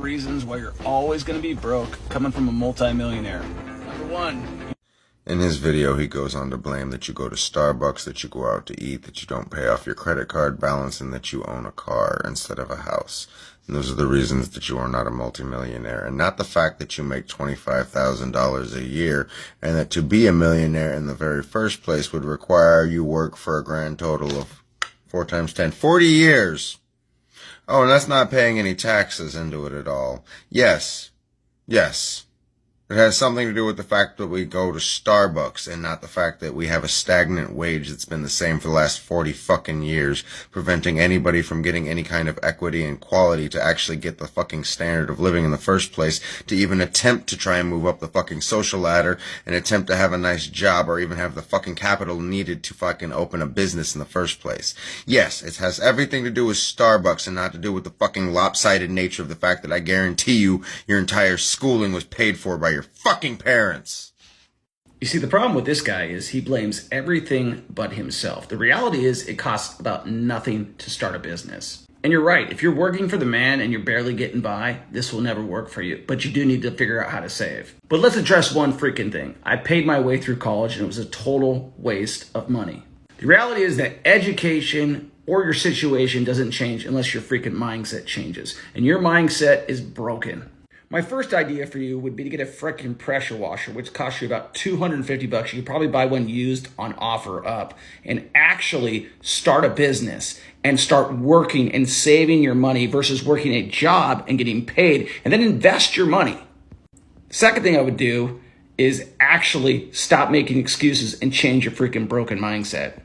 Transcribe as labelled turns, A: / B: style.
A: reasons why you're always going to be broke coming from a multi-millionaire. Number one.
B: In his video, he goes on to blame that you go to Starbucks, that you go out to eat, that you don't pay off your credit card balance, and that you own a car instead of a house. And those are the reasons that you are not a multimillionaire, and not the fact that you make $25,000 a year, and that to be a millionaire in the very first place would require you work for a grand total of 4 times 10, 40 years. Oh, and that's not paying any taxes into it at all. Yes. It has something to do with the fact that we go to Starbucks and not the fact that we have a stagnant wage that's been the same for the last 40 fucking years, preventing anybody from getting any kind of equity and quality to actually get the fucking standard of living in the first place, to even attempt to try and move up the fucking social ladder and attempt to have a nice job or even have the fucking capital needed to fucking open a business in the first place. Yes, it has everything to do with Starbucks and not to do with the fucking lopsided nature of the fact that I guarantee you your entire schooling was paid for by your fucking parents.
A: You see, the problem with this guy is he blames everything but himself. The reality is it costs about nothing to start a business. And you're right, if you're working for the man and you're barely getting by, this will never work for you. But you do need to figure out how to save. But let's address one freaking thing. I paid my way through college and it was a total waste of money. The reality is that education or your situation doesn't change unless your freaking mindset changes. And your mindset is broken. My first idea for you would be to get a freaking pressure washer, which costs you about $250. You could probably buy one used on OfferUp and actually start a business and start working and saving your money versus working a job and getting paid, and then invest your money. The second thing I would do is actually stop making excuses and change your freaking broken mindset.